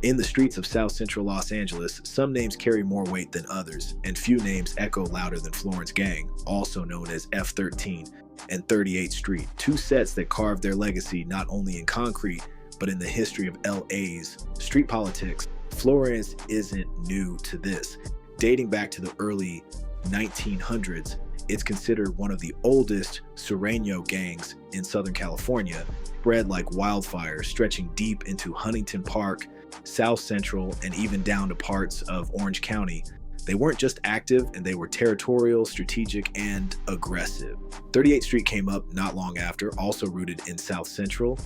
In the streets of South Central Los Angeles, some names carry more weight than others, and few names echo louder than Florence Gang, also known as F13 and 38th Street, two sets that carved their legacy not only in concrete, but in the history of LA's street politics. Florence isn't new to this. Dating back to the early 1900s, it's considered one of the oldest Sureño gangs in Southern California, spread like wildfire, stretching deep into Huntington Park, South Central, and even down to parts of Orange County. They weren't just active, and they were territorial, strategic, and aggressive. 38th Street came up not long after, also rooted in South Central.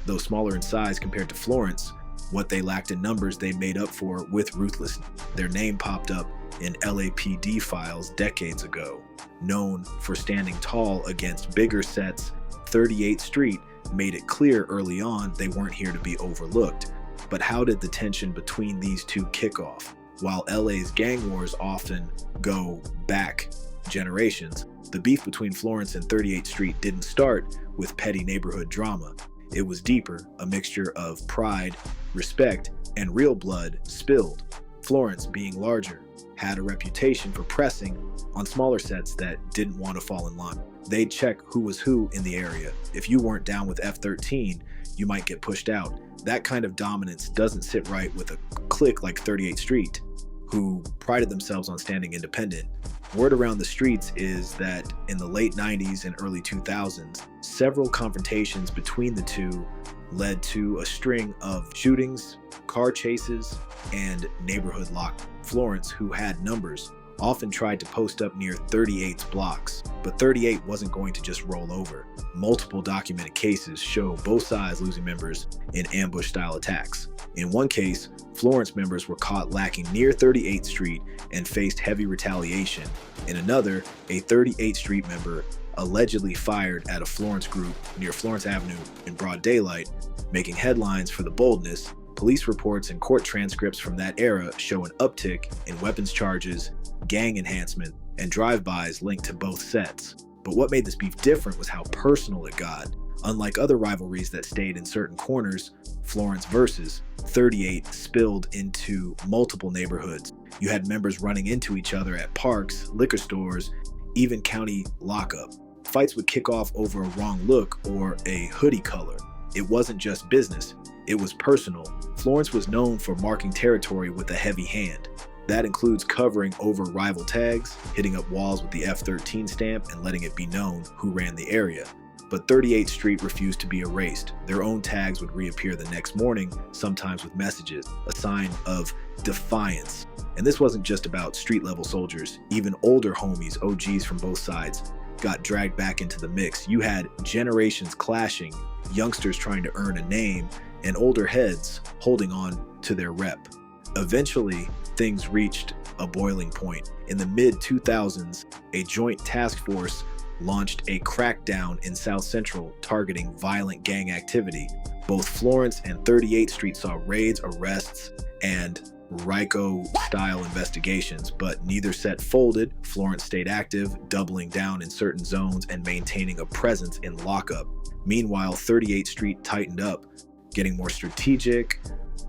Though smaller in size compared to Florence, what they lacked in numbers they made up for with ruthlessness. Their name popped up in LAPD files decades ago. Known for standing tall against bigger sets, 38th Street made it clear early on they weren't here to be overlooked. But how did the tension between these two kick off? While LA's gang wars often go back generations, the beef between Florence and 38th Street didn't start with petty neighborhood drama. It was deeper, a mixture of pride, respect, and real blood spilled. Florence, being larger, had a reputation for pressing on smaller sets that didn't want to fall in line. They'd check who was who in the area. If you weren't down with F13, you might get pushed out. That kind of dominance doesn't sit right with a clique like 38th Street, who prided themselves on standing independent. Word around the streets is that in the late 90s and early 2000s, several confrontations between the two led to a string of shootings, car chases, and neighborhood lock. Florence, who had numbers, often tried to post up near 38's blocks, but 38 wasn't going to just roll over. Multiple documented cases show both sides losing members in ambush-style attacks. In one case, Florence members were caught lacking near 38th Street and faced heavy retaliation. In another, a 38th Street member allegedly fired at a Florence group near Florence Avenue in broad daylight, making headlines for the boldness. Police reports and court transcripts from that era show an uptick in weapons charges, gang enhancement, and drive-bys linked to both sets. But what made this beef different was how personal it got. Unlike other rivalries that stayed in certain corners, Florence versus 38 spilled into multiple neighborhoods. You had members running into each other at parks, liquor stores, even county lockup. Fights would kick off over a wrong look or a hoodie color. It wasn't just business, it was personal. Florence was known for marking territory with a heavy hand. That includes covering over rival tags, hitting up walls with the F13 stamp, and letting it be known who ran the area. But 38th Street refused to be erased. Their own tags would reappear the next morning, sometimes with messages, a sign of defiance. And this wasn't just about street-level soldiers. Even older homies, OGs from both sides, got dragged back into the mix. You had generations clashing, youngsters trying to earn a name, and older heads holding on to their rep. Eventually, things reached a boiling point. In the mid-2000s, a joint task force launched a crackdown in South Central targeting violent gang activity. Both Florence and 38th Street saw raids, arrests, and RICO-style investigations, but neither set folded. Florence stayed active, doubling down in certain zones and maintaining a presence in lockup. Meanwhile, 38th Street tightened up, getting more strategic,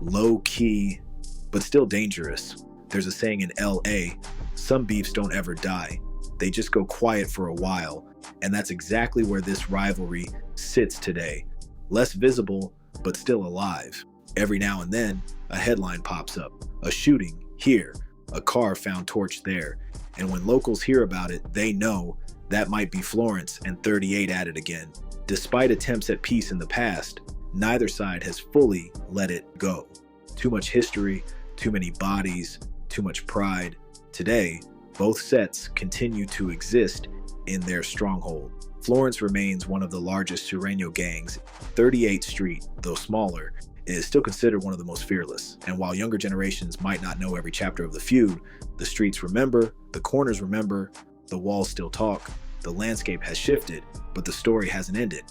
low-key, but still dangerous. There's a saying in LA, some beefs don't ever die. They just go quiet for a while, and that's exactly where this rivalry sits today. Less visible, but still alive. Every now and then, a headline pops up. A shooting here, a car found torched there. And when locals hear about it, they know that might be Florence and 38 at it again. Despite attempts at peace in the past, neither side has fully let it go. Too much history, too many bodies, too much pride. Today, both sets continue to exist in their stronghold. Florence remains one of the largest Sureño gangs. 38th Street, though smaller, is still considered one of the most fearless. And while younger generations might not know every chapter of the feud, the streets remember, the corners remember, the walls still talk. The landscape has shifted, but the story hasn't ended.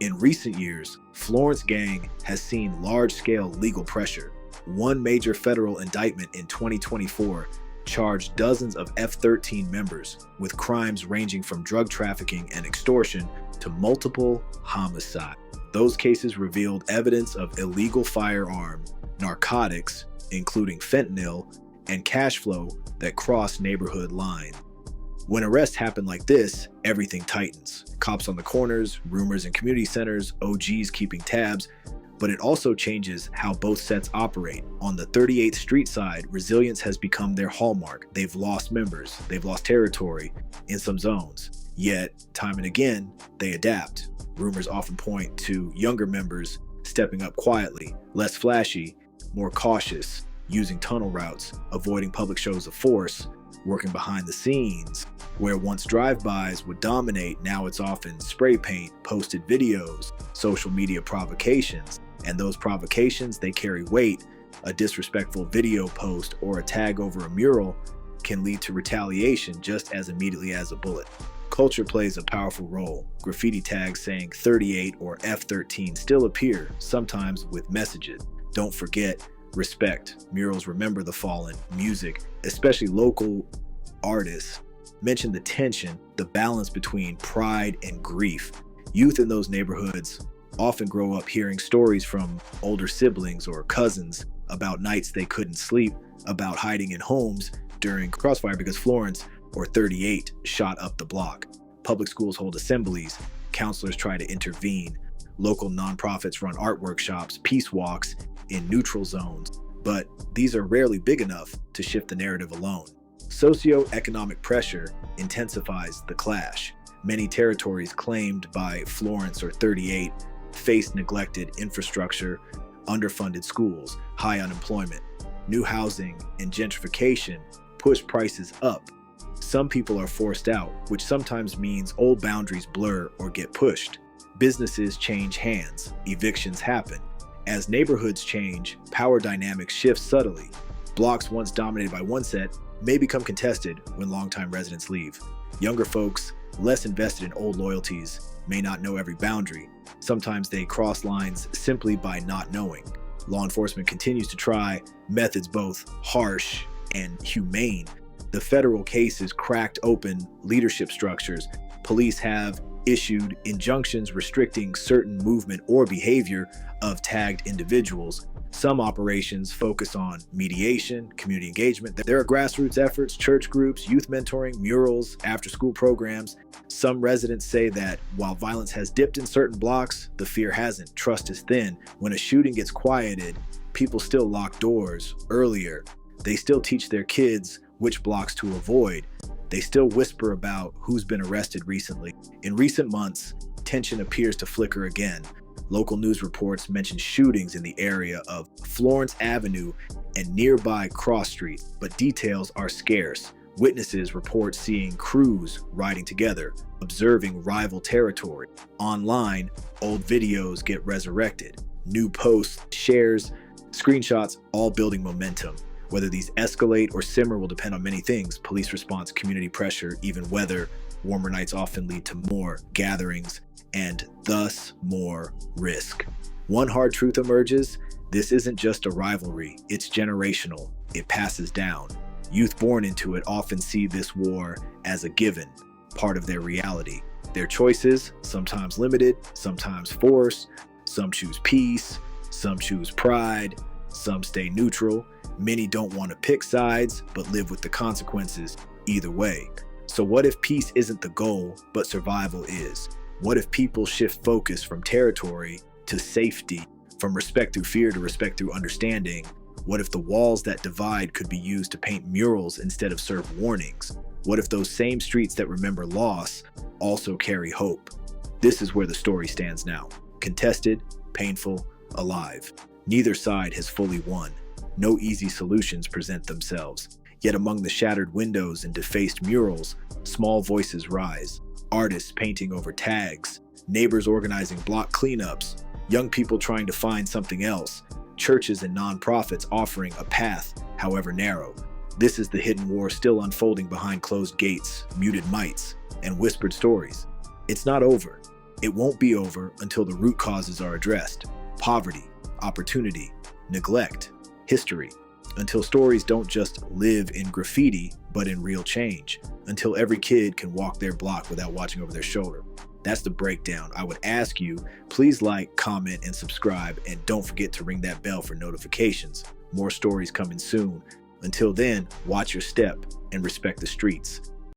In recent years, Florence gang has seen large-scale legal pressure. One major federal indictment in 2024 charged dozens of F13 members with crimes ranging from drug trafficking and extortion to multiple homicide. Those cases revealed evidence of illegal firearm narcotics, including fentanyl, and cash flow that cross neighborhood lines. When arrests happen like this, everything tightens. Cops on the corners, rumors in community centers, OGs keeping tabs, but it also changes how both sets operate. On the 38th Street side, resilience has become their hallmark. They've lost members, they've lost territory in some zones. Yet, time and again, they adapt. Rumors often point to younger members stepping up quietly, less flashy, more cautious, using tunnel routes, avoiding public shows of force, working behind the scenes. Where once drive-bys would dominate, now it's often spray paint, posted videos, social media provocations. And those provocations, they carry weight. A disrespectful video post or a tag over a mural can lead to retaliation just as immediately as a bullet. Culture plays a powerful role. Graffiti tags saying 38 or F13 still appear, sometimes with messages. Don't forget, respect. Murals remember the fallen. Music, especially local artists, mention the tension, the balance between pride and grief. Youth in those neighborhoods often grow up hearing stories from older siblings or cousins about nights they couldn't sleep, about hiding in homes during crossfire because Florence or 38 shot up the block. Public schools hold assemblies, counselors try to intervene, local nonprofits run art workshops, peace walks in neutral zones, but these are rarely big enough to shift the narrative alone. Socioeconomic pressure intensifies the clash. Many territories claimed by Florence or 38 face neglected infrastructure, underfunded schools, high unemployment. New housing and gentrification push prices up. Some people are forced out, which sometimes means old boundaries blur or get pushed. Businesses change hands, evictions happen. As neighborhoods change, power dynamics shift subtly. Blocks once dominated by one set may become contested when longtime residents leave. Younger folks, less invested in old loyalties, may not know every boundary. Sometimes they cross lines simply by not knowing. Law enforcement continues to try methods both harsh and humane. The federal cases cracked open leadership structures. Police have issued injunctions restricting certain movement or behavior of tagged individuals. Some operations focus on mediation, community engagement. There are grassroots efforts, church groups, youth mentoring, murals, after-school programs. Some residents say that while violence has dipped in certain blocks, the fear hasn't. Trust is thin. When a shooting gets quieted, people still lock doors earlier. They still teach their kids which blocks to avoid. They still whisper about who's been arrested recently. In recent months, tension appears to flicker again. Local news reports mention shootings in the area of Florence Avenue and nearby Cross Street, but details are scarce. Witnesses report seeing crews riding together, observing rival territory. Online, old videos get resurrected. New posts, shares, screenshots, all building momentum. Whether these escalate or simmer will depend on many things: police response, community pressure, even weather. Warmer nights often lead to more gatherings and thus more risk. One hard truth emerges: this isn't just a rivalry, it's generational. It passes down. Youth born into it often see this war as a given, part of their reality. Their choices, sometimes limited, sometimes forced. Some choose peace, some choose pride, some stay neutral. Many don't want to pick sides, but live with the consequences either way. So what if peace isn't the goal, but survival is? What if people shift focus from territory to safety, from respect through fear to respect through understanding? What if the walls that divide could be used to paint murals instead of serve warnings? What if those same streets that remember loss also carry hope? This is where the story stands now. Contested, painful, alive. Neither side has fully won. No easy solutions present themselves. Yet among the shattered windows and defaced murals, small voices rise. Artists painting over tags, neighbors organizing block cleanups, young people trying to find something else, churches and nonprofits offering a path, however narrow. This is the hidden war still unfolding behind closed gates, muted mics, and whispered stories. It's not over. It won't be over until the root causes are addressed. Poverty, opportunity, neglect, history. Until stories don't just live in graffiti, but in real change. Until every kid can walk their block without watching over their shoulder. That's the breakdown. I would ask you, please like, comment, and subscribe, and don't forget to ring that bell for notifications. More stories coming soon. Until then, watch your step and respect the streets.